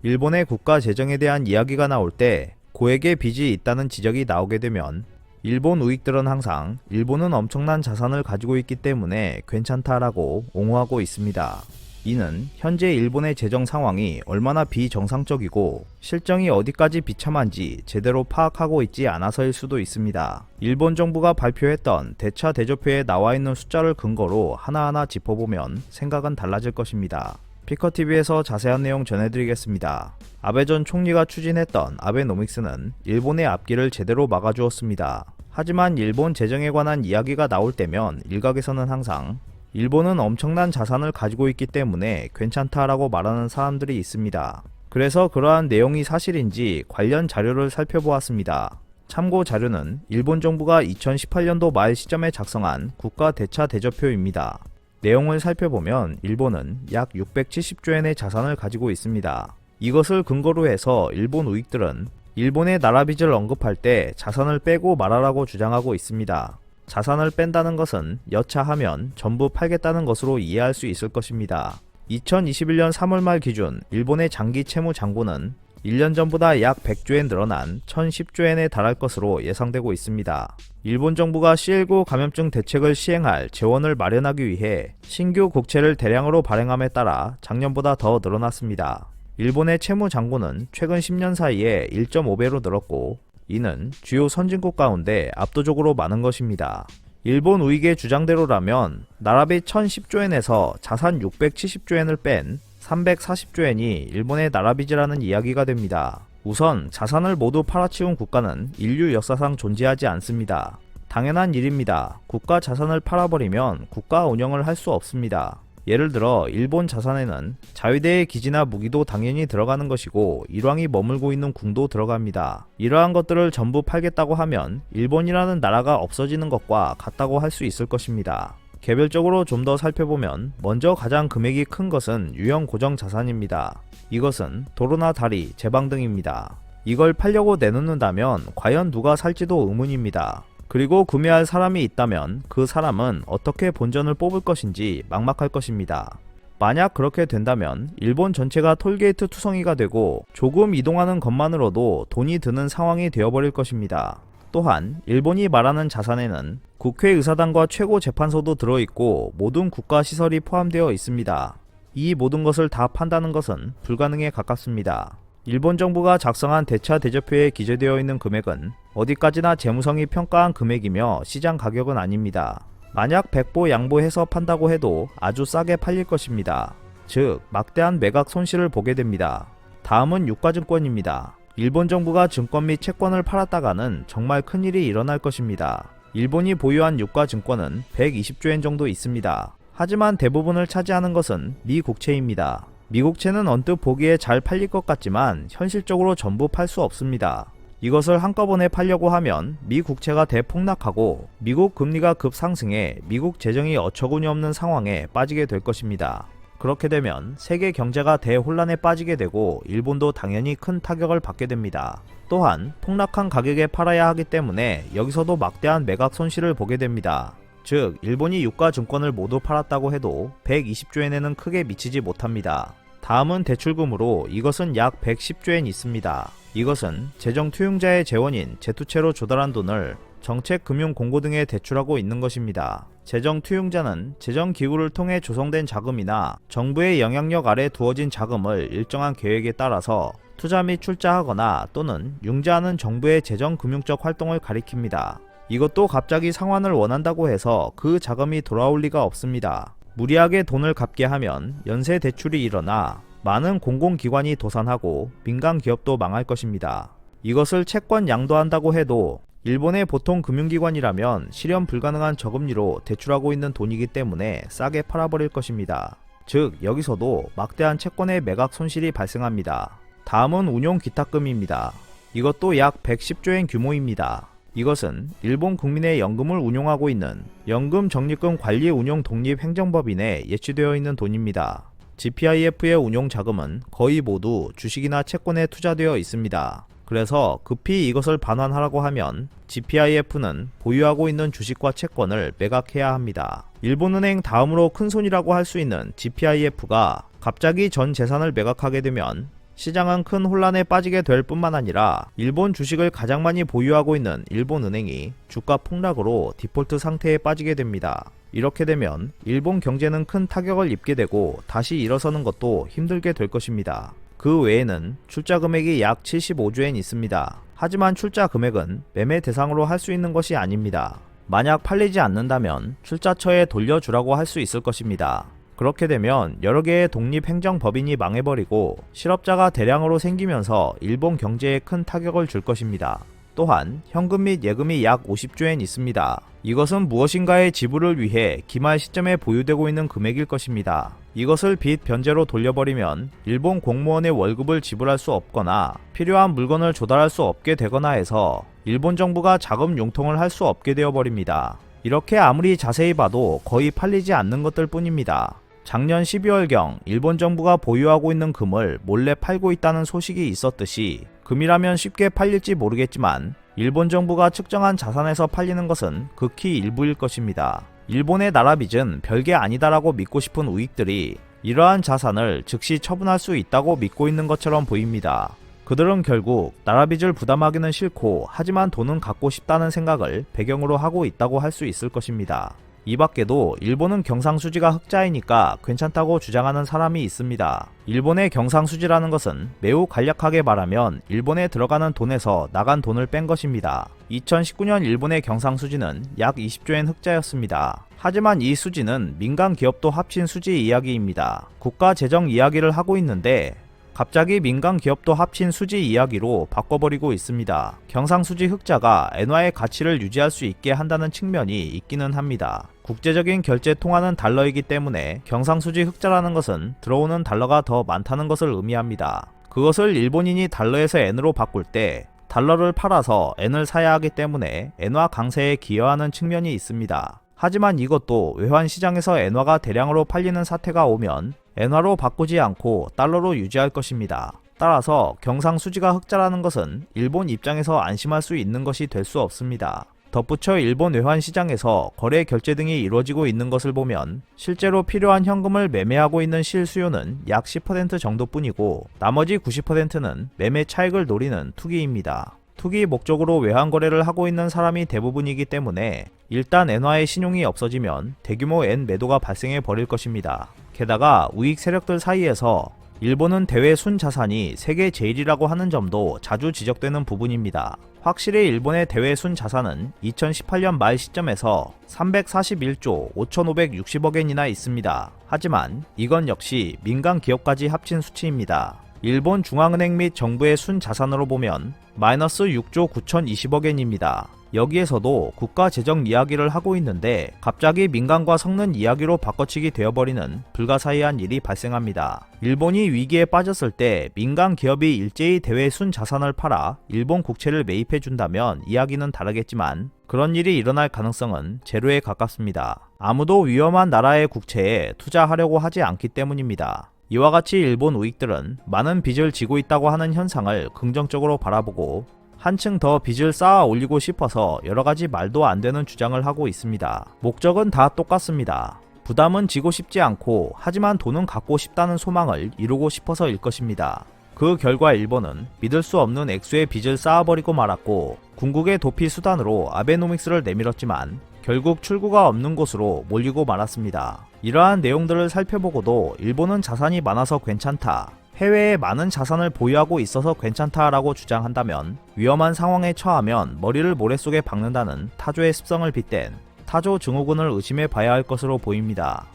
일본의 국가 재정에 대한 이야기가 나올 때 고액의 빚이 있다는 지적이 나오게 되면 일본 우익들은 항상 일본은 엄청난 자산을 가지고 있기 때문에 괜찮다라고 옹호하고 있습니다. 이는 현재 일본의 재정 상황이 얼마나 비정상적이고 실정이 어디까지 비참한지 제대로 파악하고 있지 않아서일 수도 있습니다. 일본 정부가 발표했던 대차 대조표에 나와 있는 숫자를 근거로 하나하나 짚어보면 생각은 달라질 것입니다. 피커TV에서 자세한 내용 전해드리겠습니다. 아베 전 총리가 추진했던 아베노믹스는 일본의 앞길을 제대로 막아주었습니다. 하지만 일본 재정에 관한 이야기가 나올 때면 일각에서는 항상 일본은 엄청난 자산을 가지고 있기 때문에 괜찮다라고 말하는 사람들이 있습니다. 그래서 그러한 내용이 사실인지 관련 자료를 살펴보았습니다. 참고 자료는 일본 정부가 2018년도 말 시점에 작성한 국가 대차 대조표입니다. 내용을 살펴보면 일본은 약 670조엔의 자산을 가지고 있습니다. 이것을 근거로 해서 일본 우익들은 일본의 나라 빚을 언급할 때 자산을 빼고 말하라고 주장하고 있습니다. 자산을 뺀다는 것은 여차하면 전부 팔겠다는 것으로 이해할 수 있을 것입니다. 2021년 3월 말 기준 일본의 장기 채무 잔고는 1년 전보다 약 100조엔 늘어난 1010조엔에 달할 것으로 예상되고 있습니다. 일본 정부가 C19 감염증 대책을 시행할 재원을 마련하기 위해 신규 국채를 대량으로 발행함에 따라 작년보다 더 늘어났습니다. 일본의 채무 잔고는 최근 10년 사이에 1.5배로 늘었고 이는 주요 선진국 가운데 압도적으로 많은 것입니다. 일본 우익의 주장대로라면 나라빚 1010조엔에서 자산 670조엔을 뺀 340조엔이 일본의 나라빚이라는 이야기가 됩니다. 우선 자산을 모두 팔아치운 국가는 인류 역사상 존재하지 않습니다. 당연한 일입니다. 국가 자산을 팔아버리면 국가 운영을 할 수 없습니다. 예를 들어 일본 자산에는 자위대의 기지나 무기도 당연히 들어가는 것이고 일왕이 머물고 있는 궁도 들어갑니다. 이러한 것들을 전부 팔겠다고 하면 일본이라는 나라가 없어지는 것과 같다고 할 수 있을 것입니다. 개별적으로 좀 더 살펴보면 먼저 가장 금액이 큰 것은 유형 고정 자산입니다. 이것은 도로나 다리, 제방 등입니다. 이걸 팔려고 내놓는다면 과연 누가 살지도 의문입니다. 그리고 구매할 사람이 있다면 그 사람은 어떻게 본전을 뽑을 것인지 막막할 것입니다. 만약 그렇게 된다면 일본 전체가 톨게이트 투성이가 되고 조금 이동하는 것만으로도 돈이 드는 상황이 되어버릴 것입니다. 또한 일본이 말하는 자산에는 국회의사당과 최고재판소도 들어있고 모든 국가시설이 포함되어 있습니다. 이 모든 것을 다 판다는 것은 불가능에 가깝습니다. 일본 정부가 작성한 대차 대조표에 기재되어 있는 금액은 어디까지나 재무성이 평가한 금액이며 시장 가격은 아닙니다. 만약 백보 양보해서 판다고 해도 아주 싸게 팔릴 것입니다. 즉 막대한 매각 손실을 보게 됩니다. 다음은 유가증권입니다. 일본 정부가 증권 및 채권을 팔았다가는 정말 큰일이 일어날 것입니다. 일본이 보유한 유가증권은 120조엔 정도 있습니다. 하지만 대부분을 차지하는 것은 미국채입니다. 미국채는 언뜻 보기에 잘 팔릴 것 같지만 현실적으로 전부 팔 수 없습니다. 이것을 한꺼번에 팔려고 하면 미국채가 대폭락하고 미국 금리가 급상승해 미국 재정이 어처구니 없는 상황에 빠지게 될 것입니다. 그렇게 되면 세계 경제가 대혼란에 빠지게 되고 일본도 당연히 큰 타격을 받게 됩니다. 또한 폭락한 가격에 팔아야 하기 때문에 여기서도 막대한 매각 손실을 보게 됩니다. 즉 일본이 유가증권을 모두 팔았다고 해도 120조엔에는 크게 미치지 못합니다. 다음은 대출금으로 이것은 약 110조엔 있습니다. 이것은 재정 투용자의 재원인 재투채로 조달한 돈을 정책금융공고 등에 대출하고 있는 것입니다. 재정 투용자는 재정기구를 통해 조성된 자금이나 정부의 영향력 아래 두어진 자금을 일정한 계획에 따라서 투자 및 출자하거나 또는 융자하는 정부의 재정금융적 활동을 가리킵니다. 이것도 갑자기 상환을 원한다고 해서 그 자금이 돌아올 리가 없습니다. 무리하게 돈을 갚게 하면 연쇄 대출이 일어나 많은 공공기관이 도산하고 민간 기업도 망할 것입니다. 이것을 채권 양도한다고 해도 일본의 보통 금융기관이라면 실현 불가능한 저금리로 대출하고 있는 돈이기 때문에 싸게 팔아버릴 것입니다. 즉 여기서도 막대한 채권의 매각 손실이 발생합니다. 다음은 운용 기탁금입니다. 이것도 약 110조엔 규모입니다. 이것은 일본 국민의 연금을 운용하고 있는 연금적립금 관리운용독립행정법인에 예치되어 있는 돈입니다. GPIF의 운용 자금은 거의 모두 주식이나 채권에 투자되어 있습니다. 그래서 급히 이것을 반환하라고 하면 GPIF는 보유하고 있는 주식과 채권을 매각해야 합니다. 일본은행 다음으로 큰손이라고 할 수 있는 GPIF가 갑자기 전 재산을 매각하게 되면 시장은 큰 혼란에 빠지게 될 뿐만 아니라 일본 주식을 가장 많이 보유하고 있는 일본은행이 주가 폭락으로 디폴트 상태에 빠지게 됩니다. 이렇게 되면 일본 경제는 큰 타격을 입게 되고 다시 일어서는 것도 힘들게 될 것입니다. 그 외에는 출자 금액이 약 75조엔 있습니다. 하지만 출자 금액은 매매 대상으로 할 수 있는 것이 아닙니다. 만약 팔리지 않는다면 출자처에 돌려주라고 할 수 있을 것입니다. 그렇게 되면 여러 개의 독립행정법인이 망해버리고 실업자가 대량으로 생기면서 일본 경제에 큰 타격을 줄 것입니다. 또한 현금 및 예금이 약 50조엔 있습니다. 이것은 무엇인가의 지불을 위해 기말 시점에 보유되고 있는 금액일 것입니다. 이것을 빚 변제로 돌려버리면 일본 공무원의 월급을 지불할 수 없거나 필요한 물건을 조달할 수 없게 되거나 해서 일본 정부가 자금 융통을 할 수 없게 되어버립니다. 이렇게 아무리 자세히 봐도 거의 팔리지 않는 것들 뿐입니다. 작년 12월경 일본 정부가 보유하고 있는 금을 몰래 팔고 있다는 소식이 있었듯이 금이라면 쉽게 팔릴지 모르겠지만 일본 정부가 측정한 자산에서 팔리는 것은 극히 일부일 것입니다. 일본의 나라빚은 별게 아니다라고 믿고 싶은 우익들이 이러한 자산을 즉시 처분할 수 있다고 믿고 있는 것처럼 보입니다. 그들은 결국 나라빚을 부담하기는 싫고 하지만 돈은 갖고 싶다는 생각을 배경으로 하고 있다고 할 수 있을 것입니다. 이 밖에도 일본은 경상수지가 흑자이니까 괜찮다고 주장하는 사람이 있습니다. 일본의 경상수지라는 것은 매우 간략하게 말하면 일본에 들어가는 돈에서 나간 돈을 뺀 것입니다. 2019년 일본의 경상수지는 약 20조엔 흑자였습니다. 하지만 이 수지는 민간 기업도 합친 수지 이야기입니다. 국가 재정 이야기를 하고 있는데 갑자기 민간 기업도 합친 수지 이야기로 바꿔버리고 있습니다. 경상수지 흑자가 엔화의 가치를 유지할 수 있게 한다는 측면이 있기는 합니다. 국제적인 결제 통화는 달러이기 때문에 경상수지 흑자라는 것은 들어오는 달러가 더 많다는 것을 의미합니다. 그것을 일본인이 달러에서 엔으로 바꿀 때 달러를 팔아서 엔을 사야 하기 때문에 엔화 강세에 기여하는 측면이 있습니다. 하지만 이것도 외환 시장에서 엔화가 대량으로 팔리는 사태가 오면 엔화로 바꾸지 않고 달러로 유지할 것입니다. 따라서 경상수지가 흑자라는 것은 일본 입장에서 안심할 수 있는 것이 될 수 없습니다. 덧붙여 일본 외환 시장에서 거래 결제 등이 이루어지고 있는 것을 보면 실제로 필요한 현금을 매매하고 있는 실수요는 약 10% 정도뿐이고 나머지 90%는 매매 차익을 노리는 투기입니다. 투기 목적으로 외환 거래를 하고 있는 사람이 대부분이기 때문에 일단 엔화의 신용이 없어지면 대규모 엔 매도가 발생해 버릴 것입니다. 게다가 우익 세력들 사이에서 일본은 대외 순자산이 세계 제일이라고 하는 점도 자주 지적되는 부분입니다. 확실히 일본의 대외 순자산은 2018년 말 시점에서 341조 5,560억엔이나 있습니다. 하지만 이건 역시 민간 기업까지 합친 수치입니다. 일본 중앙은행 및 정부의 순자산으로 보면 마이너스 6조 9,020억엔입니다. 여기에서도 국가 재정 이야기를 하고 있는데 갑자기 민간과 섞는 이야기로 바꿔치기 되어버리는 불가사의한 일이 발생합니다. 일본이 위기에 빠졌을 때 민간 기업이 일제히 대외 순자산을 팔아 일본 국채를 매입해준다면 이야기는 다르겠지만 그런 일이 일어날 가능성은 제로에 가깝습니다. 아무도 위험한 나라의 국채에 투자하려고 하지 않기 때문입니다. 이와 같이 일본 우익들은 많은 빚을 지고 있다고 하는 현상을 긍정적으로 바라보고 한층 더 빚을 쌓아 올리고 싶어서 여러가지 말도 안 되는 주장을 하고 있습니다. 목적은 다 똑같습니다. 부담은 지고 싶지 않고 하지만 돈은 갖고 싶다는 소망을 이루고 싶어서일 것입니다. 그 결과 일본은 믿을 수 없는 액수의 빚을 쌓아버리고 말았고 궁극의 도피 수단으로 아베노믹스를 내밀었지만 결국 출구가 없는 곳으로 몰리고 말았습니다. 이러한 내용들을 살펴보고도 일본은 자산이 많아서 괜찮다, 해외에 많은 자산을 보유하고 있어서 괜찮다라고 주장한다면 위험한 상황에 처하면 머리를 모래 속에 박는다는 타조의 습성을 빗댄 타조 증후군을 의심해 봐야 할 것으로 보입니다.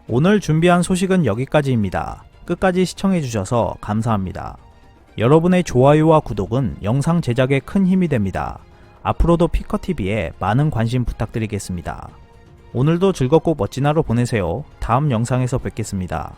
오늘 준비한 소식은 여기까지입니다. 끝까지 시청해주셔서 감사합니다. 여러분의 좋아요와 구독은 영상 제작에 큰 힘이 됩니다. 앞으로도 피커TV에 많은 관심 부탁드리겠습니다. 오늘도 즐겁고 멋진 하루 보내세요. 다음 영상에서 뵙겠습니다.